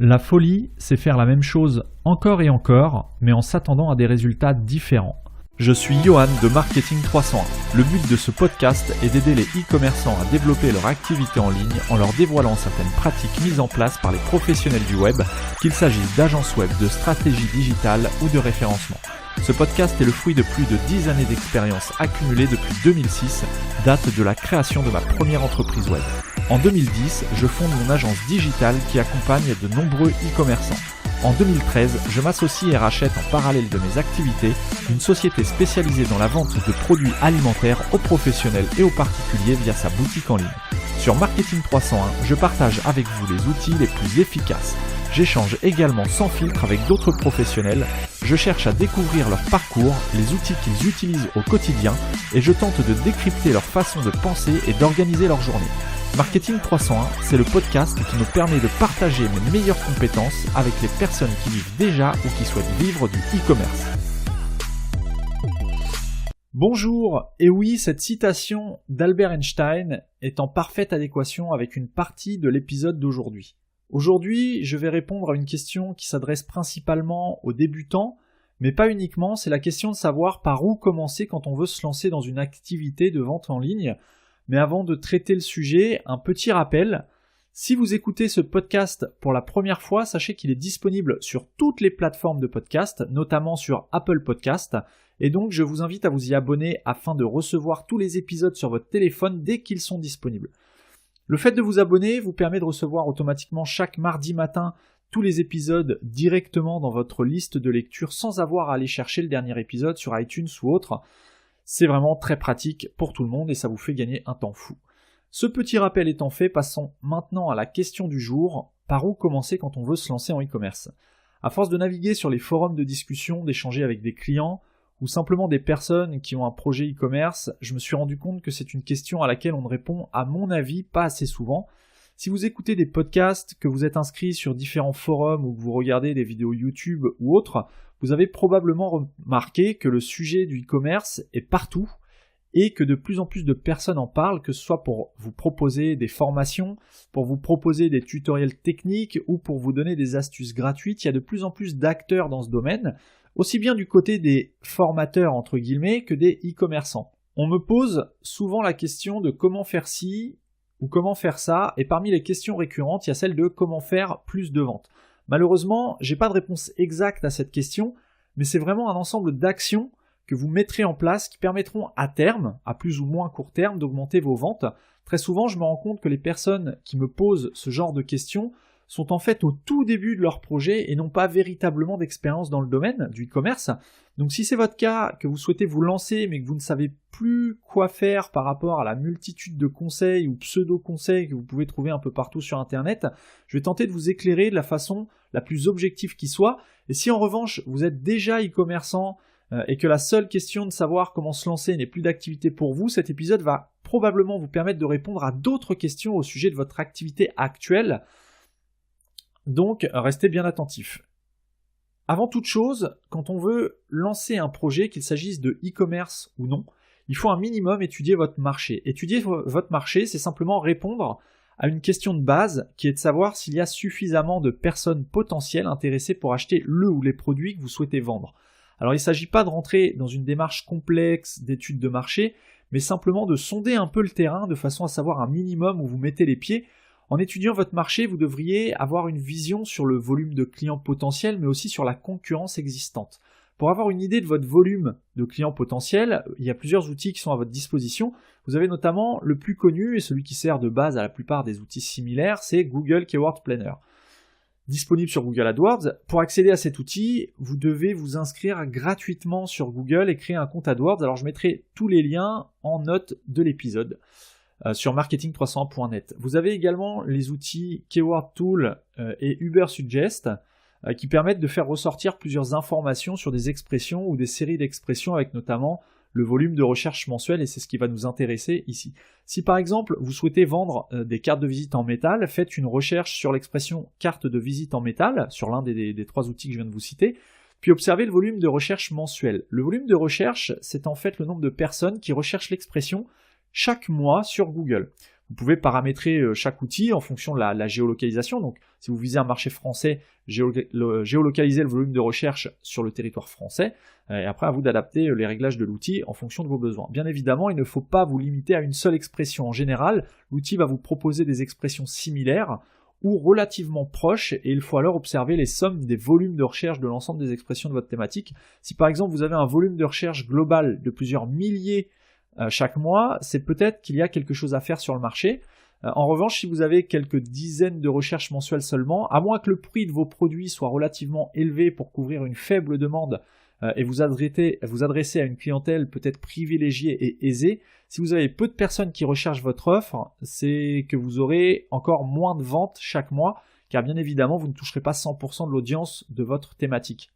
La folie, c'est faire la même chose encore et encore, mais en s'attendant à des résultats différents. Je suis Johan de Marketing 301. Le but de ce podcast est d'aider les e-commerçants à développer leur activité en ligne en leur dévoilant certaines pratiques mises en place par les professionnels du web, qu'il s'agisse d'agences web, de stratégie digitale ou de référencement. Ce podcast est le fruit de plus de 10 années d'expérience accumulée depuis 2006, date de la création de ma première entreprise web. En 2010, je fonde mon agence digitale qui accompagne de nombreux e-commerçants. En 2013, je m'associe et rachète en parallèle de mes activités une société spécialisée dans la vente de produits alimentaires aux professionnels et aux particuliers via sa boutique en ligne. Sur Marketing 301, je partage avec vous les outils les plus efficaces. J'échange également sans filtre avec d'autres professionnels. Je cherche à découvrir leur parcours, les outils qu'ils utilisent au quotidien et je tente de décrypter leur façon de penser et d'organiser leur journée. Marketing 301, c'est le podcast qui me permet de partager mes meilleures compétences avec les personnes qui vivent déjà ou qui souhaitent vivre du e-commerce. Bonjour, et oui, cette citation d'Albert Einstein est en parfaite adéquation avec une partie de l'épisode d'aujourd'hui. Aujourd'hui, je vais répondre à une question qui s'adresse principalement aux débutants, mais pas uniquement, c'est la question de savoir par où commencer quand on veut se lancer dans une activité de vente en ligne. Mais avant de traiter le sujet, un petit rappel. Si vous écoutez ce podcast pour la première fois, sachez qu'il est disponible sur toutes les plateformes de podcast, notamment sur Apple Podcast. Et donc, je vous invite à vous y abonner afin de recevoir tous les épisodes sur votre téléphone dès qu'ils sont disponibles. Le fait de vous abonner vous permet de recevoir automatiquement chaque mardi matin tous les épisodes directement dans votre liste de lecture sans avoir à aller chercher le dernier épisode sur iTunes ou autre. C'est vraiment très pratique pour tout le monde et ça vous fait gagner un temps fou. Ce petit rappel étant fait, passons maintenant à la question du jour. Par où commencer quand on veut se lancer en e-commerce ? À force de naviguer sur les forums de discussion, d'échanger avec des clients ou simplement des personnes qui ont un projet e-commerce, je me suis rendu compte que c'est une question à laquelle on ne répond, à mon avis, pas assez souvent. Si vous écoutez des podcasts, que vous êtes inscrit sur différents forums ou que vous regardez des vidéos YouTube ou autres, vous avez probablement remarqué que le sujet du e-commerce est partout et que de plus en plus de personnes en parlent, que ce soit pour vous proposer des formations, pour vous proposer des tutoriels techniques ou pour vous donner des astuces gratuites. Il y a de plus en plus d'acteurs dans ce domaine, aussi bien du côté des formateurs entre guillemets que des e-commerçants. On me pose souvent la question de comment faire ci ou comment faire ça, et parmi les questions récurrentes, il y a celle de comment faire plus de ventes. Malheureusement, j'ai pas de réponse exacte à cette question, mais c'est vraiment un ensemble d'actions que vous mettrez en place qui permettront à terme, à plus ou moins court terme, d'augmenter vos ventes. Très souvent, je me rends compte que les personnes qui me posent ce genre de questions sont en fait au tout début de leur projet et n'ont pas véritablement d'expérience dans le domaine du e-commerce. Donc si c'est votre cas, que vous souhaitez vous lancer mais que vous ne savez plus quoi faire par rapport à la multitude de conseils ou pseudo-conseils que vous pouvez trouver un peu partout sur internet, je vais tenter de vous éclairer de la façon la plus objective qui soit. Et si en revanche vous êtes déjà e-commerçant et que la seule question de savoir comment se lancer n'est plus d'activité pour vous, cet épisode va probablement vous permettre de répondre à d'autres questions au sujet de votre activité actuelle. Donc, restez bien attentifs. Avant toute chose, quand on veut lancer un projet, qu'il s'agisse de e-commerce ou non, il faut un minimum étudier votre marché. Étudier votre marché, c'est simplement répondre à une question de base qui est de savoir s'il y a suffisamment de personnes potentielles intéressées pour acheter le ou les produits que vous souhaitez vendre. Alors, il ne s'agit pas de rentrer dans une démarche complexe d'étude de marché, mais simplement de sonder un peu le terrain de façon à savoir un minimum où vous mettez les pieds. En étudiant votre marché, vous devriez avoir une vision sur le volume de clients potentiels, mais aussi sur la concurrence existante. Pour avoir une idée de votre volume de clients potentiels, il y a plusieurs outils qui sont à votre disposition. Vous avez notamment le plus connu et celui qui sert de base à la plupart des outils similaires, c'est Google Keyword Planner. Disponible sur Google AdWords. Pour accéder à cet outil, vous devez vous inscrire gratuitement sur Google et créer un compte AdWords. Alors je mettrai tous les liens en note de l'épisode. Sur marketing301.net. Vous avez également les outils Keyword Tool et Ubersuggest qui permettent de faire ressortir plusieurs informations sur des expressions ou des séries d'expressions avec notamment le volume de recherche mensuel et c'est ce qui va nous intéresser ici. Si par exemple vous souhaitez vendre des cartes de visite en métal, faites une recherche sur l'expression carte de visite en métal sur l'un des trois outils que je viens de vous citer, puis observez le volume de recherche mensuel. Le volume de recherche, c'est en fait le nombre de personnes qui recherchent l'expression chaque mois sur Google. Vous pouvez paramétrer chaque outil en fonction de la géolocalisation. Donc, si vous visez un marché français, géolocaliser le volume de recherche sur le territoire français. Et après, à vous d'adapter les réglages de l'outil en fonction de vos besoins. Bien évidemment, il ne faut pas vous limiter à une seule expression. En général, l'outil va vous proposer des expressions similaires ou relativement proches, et il faut alors observer les sommes des volumes de recherche de l'ensemble des expressions de votre thématique. Si par exemple vous avez un volume de recherche global de plusieurs milliers chaque mois, c'est peut-être qu'il y a quelque chose à faire sur le marché. En revanche, si vous avez quelques dizaines de recherches mensuelles seulement, à moins que le prix de vos produits soit relativement élevé pour couvrir une faible demande et vous adresser à une clientèle peut-être privilégiée et aisée, si vous avez peu de personnes qui recherchent votre offre, c'est que vous aurez encore moins de ventes chaque mois, car bien évidemment, vous ne toucherez pas 100% de l'audience de votre thématique.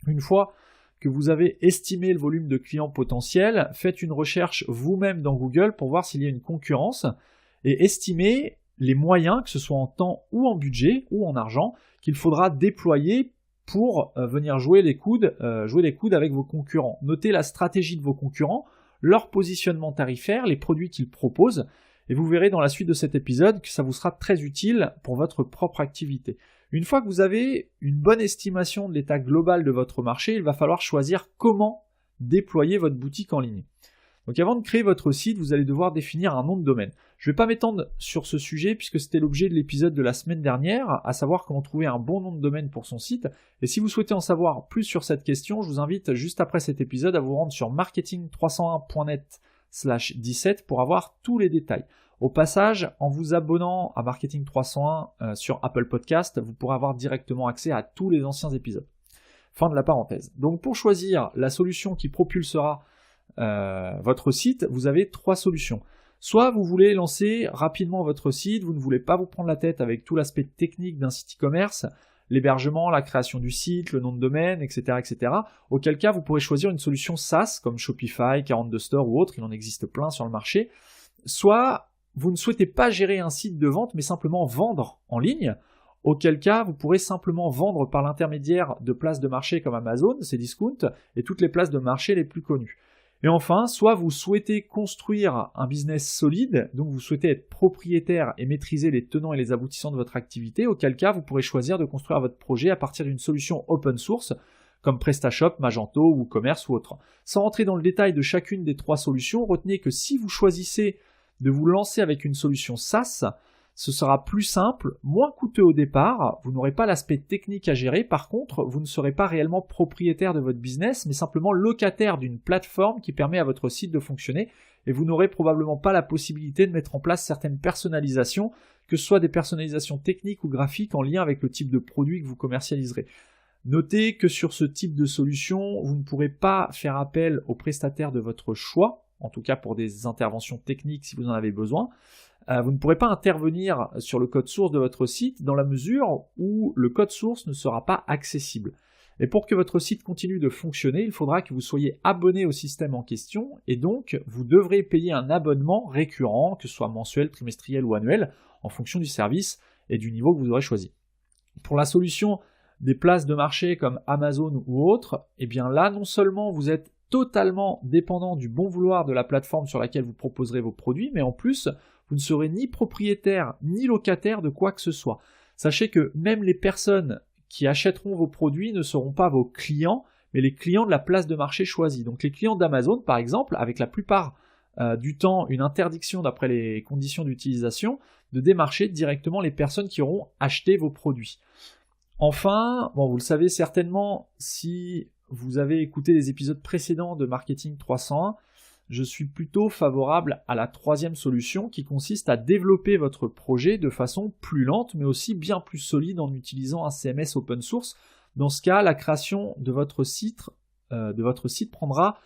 Une fois que vous avez estimé le volume de clients potentiels, faites une recherche vous-même dans Google pour voir s'il y a une concurrence et estimez les moyens, que ce soit en temps ou en budget ou en argent, qu'il faudra déployer pour venir jouer les coudes avec vos concurrents. Notez la stratégie de vos concurrents, leur positionnement tarifaire, les produits qu'ils proposent, et vous verrez dans la suite de cet épisode que ça vous sera très utile pour votre propre activité. Une fois que vous avez une bonne estimation de l'état global de votre marché, il va falloir choisir comment déployer votre boutique en ligne. Donc avant de créer votre site, vous allez devoir définir un nom de domaine. Je ne vais pas m'étendre sur ce sujet puisque c'était l'objet de l'épisode de la semaine dernière, à savoir comment trouver un bon nom de domaine pour son site. Et si vous souhaitez en savoir plus sur cette question, je vous invite juste après cet épisode à vous rendre sur marketing301.net/17 pour avoir tous les détails. Au passage, en vous abonnant à Marketing 301 sur Apple Podcast, vous pourrez avoir directement accès à tous les anciens épisodes. Fin de la parenthèse. Donc pour choisir la solution qui propulsera votre site, vous avez 3 solutions. Soit vous voulez lancer rapidement votre site, vous ne voulez pas vous prendre la tête avec tout l'aspect technique d'un site e-commerce, l'hébergement, la création du site, le nom de domaine, etc., etc. Auquel cas, vous pourrez choisir une solution SaaS comme Shopify, 42 Store ou autre, il en existe plein sur le marché. Soit vous ne souhaitez pas gérer un site de vente, mais simplement vendre en ligne, auquel cas vous pourrez simplement vendre par l'intermédiaire de places de marché comme Amazon, Cdiscount, et toutes les places de marché les plus connues. Et enfin, soit vous souhaitez construire un business solide, donc vous souhaitez être propriétaire et maîtriser les tenants et les aboutissants de votre activité, auquel cas vous pourrez choisir de construire votre projet à partir d'une solution open source, comme PrestaShop, Magento, WooCommerce ou autre. Sans rentrer dans le détail de chacune des 3 solutions, retenez que si vous choisissez de vous lancer avec une solution SaaS, ce sera plus simple, moins coûteux au départ, vous n'aurez pas l'aspect technique à gérer, par contre, vous ne serez pas réellement propriétaire de votre business, mais simplement locataire d'une plateforme qui permet à votre site de fonctionner, et vous n'aurez probablement pas la possibilité de mettre en place certaines personnalisations, que ce soit des personnalisations techniques ou graphiques en lien avec le type de produit que vous commercialiserez. Notez que sur ce type de solution, vous ne pourrez pas faire appel aux prestataires de votre choix, en tout cas pour des interventions techniques si vous en avez besoin. Vous ne pourrez pas intervenir sur le code source de votre site dans la mesure où le code source ne sera pas accessible. Et pour que votre site continue de fonctionner, il faudra que vous soyez abonné au système en question et donc vous devrez payer un abonnement récurrent, que ce soit mensuel, trimestriel ou annuel, en fonction du service et du niveau que vous aurez choisi. Pour la solution des places de marché comme Amazon ou autres, eh bien là, non seulement vous êtes totalement dépendant du bon vouloir de la plateforme sur laquelle vous proposerez vos produits, mais en plus, vous ne serez ni propriétaire ni locataire de quoi que ce soit. Sachez que même les personnes qui achèteront vos produits ne seront pas vos clients, mais les clients de la place de marché choisie. Donc les clients d'Amazon, par exemple, avec la plupart du temps une interdiction d'après les conditions d'utilisation, de démarcher directement les personnes qui auront acheté vos produits. Enfin, vous le savez certainement, si vous avez écouté les épisodes précédents de Marketing 301, je suis plutôt favorable à la 3e solution qui consiste à développer votre projet de façon plus lente mais aussi bien plus solide en utilisant un CMS open source. Dans ce cas, la création de votre site prendra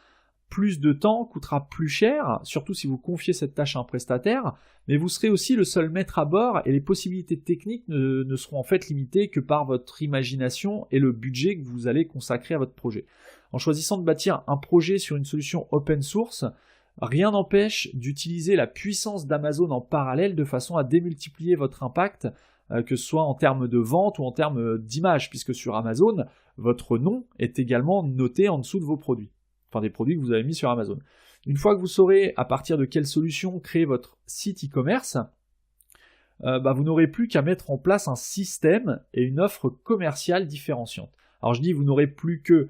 plus de temps, coûtera plus cher, surtout si vous confiez cette tâche à un prestataire, mais vous serez aussi le seul maître à bord et les possibilités techniques ne seront en fait limitées que par votre imagination et le budget que vous allez consacrer à votre projet. En choisissant de bâtir un projet sur une solution open source, rien n'empêche d'utiliser la puissance d'Amazon en parallèle de façon à démultiplier votre impact, que ce soit en termes de vente ou en termes d'image, puisque sur Amazon, votre nom est également noté en dessous de vos produits. Enfin des produits que vous avez mis sur Amazon. Une fois que vous saurez à partir de quelle solution créer votre site e-commerce, vous n'aurez plus qu'à mettre en place un système et une offre commerciale différenciante. Alors je dis vous n'aurez plus que,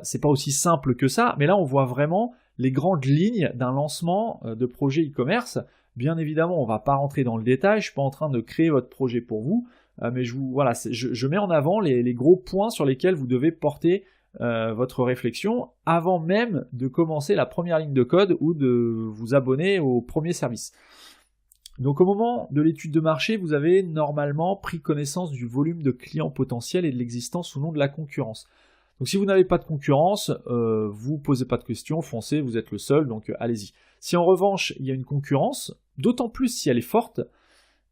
c'est pas aussi simple que ça, mais là on voit vraiment les grandes lignes d'un lancement de projet e-commerce. Bien évidemment, on ne va pas rentrer dans le détail, je ne suis pas en train de créer votre projet pour vous, mais je mets en avant les gros points sur lesquels vous devez porter votre réflexion avant même de commencer la première ligne de code ou de vous abonner au premier service. Donc au moment de l'étude de marché, vous avez normalement pris connaissance du volume de clients potentiels et de l'existence ou non de la concurrence. Donc si vous n'avez pas de concurrence, vous posez pas de questions, foncez, vous êtes le seul, donc allez-y. Si en revanche il y a une concurrence, d'autant plus si elle est forte,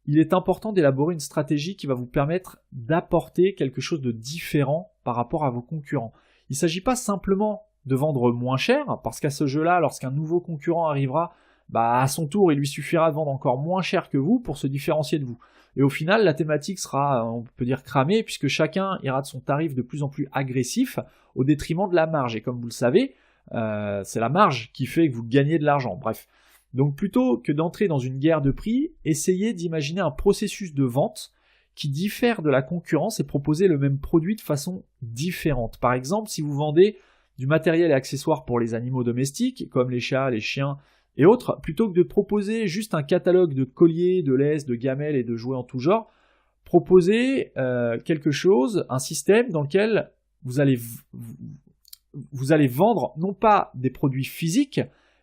il est important d'élaborer une stratégie qui va vous permettre d'apporter quelque chose de différent par rapport à vos concurrents. Il ne s'agit pas simplement de vendre moins cher, parce qu'à ce jeu-là, lorsqu'un nouveau concurrent arrivera, à son tour, il lui suffira de vendre encore moins cher que vous pour se différencier de vous. Et au final, la thématique sera, on peut dire, cramée, puisque chacun ira de son tarif de plus en plus agressif au détriment de la marge. Et comme vous le savez, c'est la marge qui fait que vous gagnez de l'argent. Bref. Donc plutôt que d'entrer dans une guerre de prix, essayez d'imaginer un processus de vente qui diffère de la concurrence et proposer le même produit de façon différente. Par exemple, si vous vendez du matériel et accessoires pour les animaux domestiques, comme les chats, les chiens et autres, plutôt que de proposer juste un catalogue de colliers, de laisses, de gamelles et de jouets en tout genre, proposez quelque chose, un système dans lequel vous allez vendre non pas des produits physiques,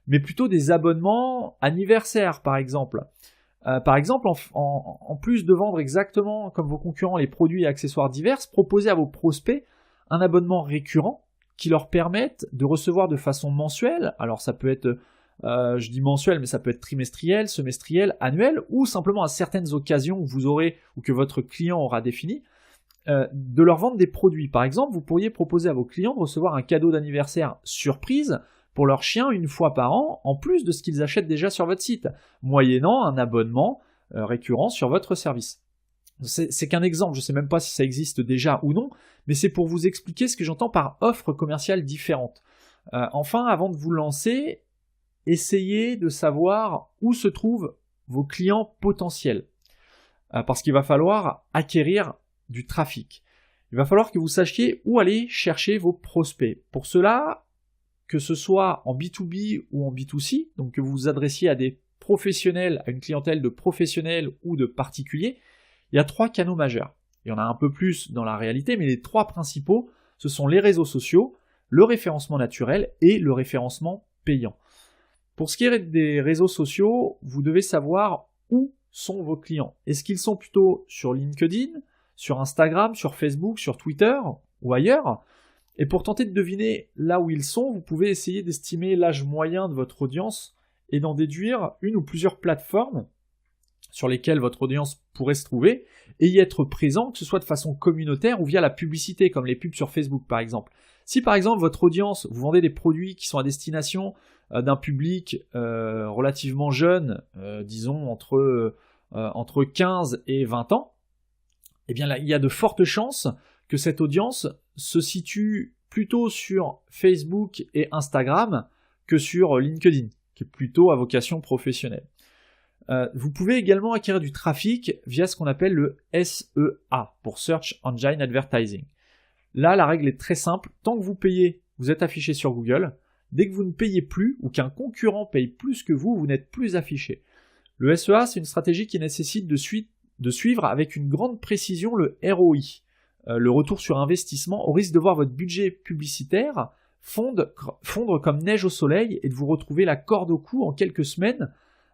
mais plutôt des abonnements anniversaires, par exemple. En plus de vendre exactement comme vos concurrents les produits et accessoires divers, proposez à vos prospects un abonnement récurrent qui leur permette de recevoir de façon mensuelle, alors ça peut être, je dis mensuel, mais ça peut être trimestriel, semestriel, annuel, ou simplement à certaines occasions où vous aurez, ou que votre client aura défini, de leur vendre des produits. Par exemple, vous pourriez proposer à vos clients de recevoir un cadeau d'anniversaire surprise pour leur chien une fois par an, en plus de ce qu'ils achètent déjà sur votre site, moyennant un abonnement récurrent sur votre service. C'est qu'un exemple, je ne sais même pas si ça existe déjà ou non, mais c'est pour vous expliquer ce que j'entends par offre commerciale différente. Enfin, avant de vous lancer, essayez de savoir où se trouvent vos clients potentiels, parce qu'il va falloir acquérir du trafic. Il va falloir que vous sachiez où aller chercher vos prospects. Pour cela, que ce soit en B2B ou en B2C, donc que vous vous adressiez à des professionnels, à une clientèle de professionnels ou de particuliers, il y a 3 canaux majeurs. Il y en a un peu plus dans la réalité, mais les 3 principaux, ce sont les réseaux sociaux, le référencement naturel et le référencement payant. Pour ce qui est des réseaux sociaux, vous devez savoir où sont vos clients. Est-ce qu'ils sont plutôt sur LinkedIn, sur Instagram, sur Facebook, sur Twitter ou ailleurs ? Et pour tenter de deviner là où ils sont, vous pouvez essayer d'estimer l'âge moyen de votre audience et d'en déduire une ou plusieurs plateformes sur lesquelles votre audience pourrait se trouver et y être présent, que ce soit de façon communautaire ou via la publicité, comme les pubs sur Facebook par exemple. Si par exemple votre audience, vous vendez des produits qui sont à destination d'un public relativement jeune, disons entre 15 et 20 ans, eh bien là, il y a de fortes chances que cette audience se situe plutôt sur Facebook et Instagram que sur LinkedIn, qui est plutôt à vocation professionnelle. Vous pouvez également acquérir du trafic via ce qu'on appelle le SEA, pour Search Engine Advertising. Là, la règle est très simple. Tant que vous payez, vous êtes affiché sur Google. Dès que vous ne payez plus ou qu'un concurrent paye plus que vous, vous n'êtes plus affiché. Le SEA, c'est une stratégie qui nécessite de suivre avec une grande précision le ROI, le retour sur investissement, au risque de voir votre budget publicitaire fondre comme neige au soleil et de vous retrouver la corde au cou en quelques semaines,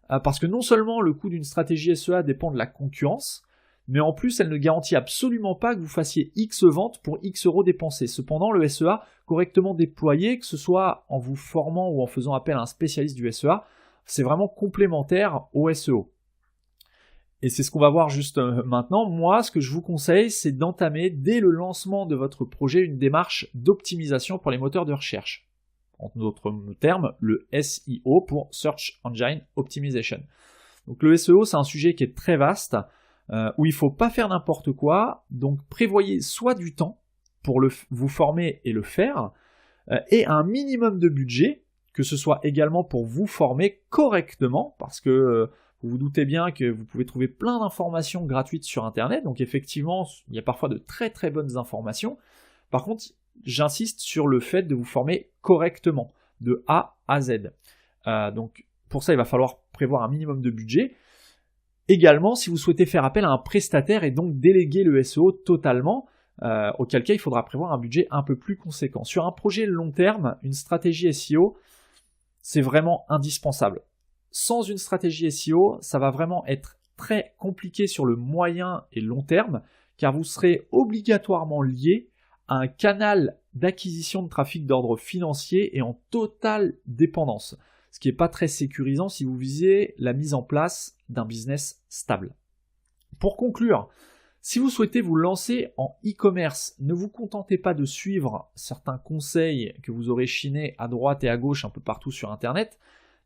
parce que non seulement le coût d'une stratégie SEA dépend de la concurrence, mais en plus elle ne garantit absolument pas que vous fassiez X ventes pour X euros dépensés. Cependant, le SEA correctement déployé, que ce soit en vous formant ou en faisant appel à un spécialiste du SEA, c'est vraiment complémentaire au SEO. Et c'est ce qu'on va voir juste maintenant. Moi, ce que je vous conseille, c'est d'entamer dès le lancement de votre projet une démarche d'optimisation pour les moteurs de recherche. En d'autres termes, le SEO pour Search Engine Optimization. Donc le SEO, c'est un sujet qui est très vaste, où il ne faut pas faire n'importe quoi. Donc prévoyez soit du temps pour vous former et le faire, et un minimum de budget que ce soit également pour vous former correctement, parce que vous vous doutez bien que vous pouvez trouver plein d'informations gratuites sur Internet, donc effectivement, il y a parfois de très très bonnes informations. Par contre, j'insiste sur le fait de vous former correctement, de A à Z. Donc pour ça, il va falloir prévoir un minimum de budget. Également, si vous souhaitez faire appel à un prestataire et donc déléguer le SEO totalement, auquel cas il faudra prévoir un budget un peu plus conséquent. Sur un projet long terme, une stratégie SEO, c'est vraiment indispensable. Sans une stratégie SEO, ça va vraiment être très compliqué sur le moyen et long terme, car vous serez obligatoirement lié à un canal d'acquisition de trafic d'ordre financier et en totale dépendance, ce qui n'est pas très sécurisant si vous visez la mise en place d'un business stable. Pour conclure, si vous souhaitez vous lancer en e-commerce, ne vous contentez pas de suivre certains conseils que vous aurez chinés à droite et à gauche un peu partout sur Internet,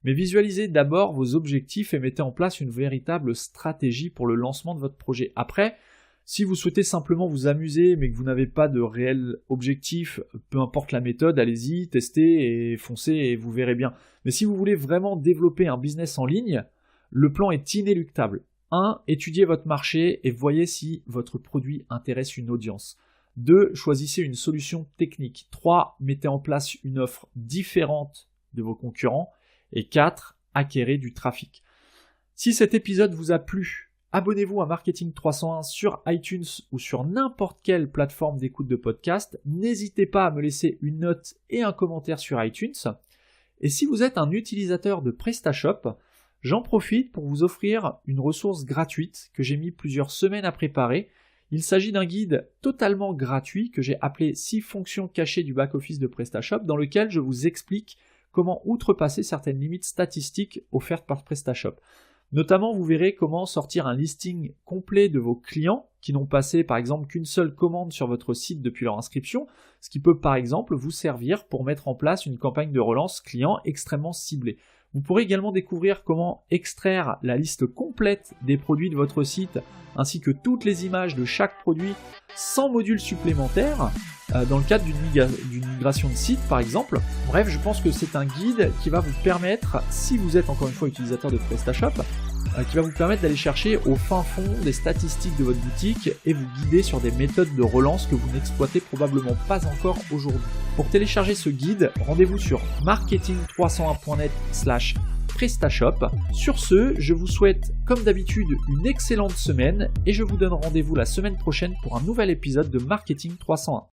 mais visualisez d'abord vos objectifs et mettez en place une véritable stratégie pour le lancement de votre projet. Après, si vous souhaitez simplement vous amuser mais que vous n'avez pas de réel objectif, peu importe la méthode, allez-y, testez et foncez et vous verrez bien. Mais si vous voulez vraiment développer un business en ligne, le plan est inéluctable. 1. Étudiez votre marché et voyez si votre produit intéresse une audience. 2. Choisissez une solution technique. 3. Mettez en place une offre différente de vos concurrents. Et 4. Acquérez du trafic. Si cet épisode vous a plu, abonnez-vous à Marketing 301 sur iTunes ou sur n'importe quelle plateforme d'écoute de podcast. N'hésitez pas à me laisser une note et un commentaire sur iTunes. Et si vous êtes un utilisateur de PrestaShop, j'en profite pour vous offrir une ressource gratuite que j'ai mis plusieurs semaines à préparer. Il s'agit d'un guide totalement gratuit que j'ai appelé 6 fonctions cachées du back-office de PrestaShop, dans lequel je vous explique comment outrepasser certaines limites statistiques offertes par PrestaShop. Notamment, vous verrez comment sortir un listing complet de vos clients qui n'ont passé par exemple qu'une seule commande sur votre site depuis leur inscription, ce qui peut par exemple vous servir pour mettre en place une campagne de relance client extrêmement ciblée. Vous pourrez également découvrir comment extraire la liste complète des produits de votre site ainsi que toutes les images de chaque produit sans module supplémentaire dans le cadre d'une migration de site par exemple. Bref, je pense que c'est un guide qui va vous permettre, si vous êtes encore une fois utilisateur de PrestaShop, qui va vous permettre d'aller chercher au fin fond des statistiques de votre boutique et vous guider sur des méthodes de relance que vous n'exploitez probablement pas encore aujourd'hui. Pour télécharger ce guide, rendez-vous sur marketing301.net/PrestaShop. Sur ce, je vous souhaite comme d'habitude une excellente semaine et je vous donne rendez-vous la semaine prochaine pour un nouvel épisode de Marketing 301.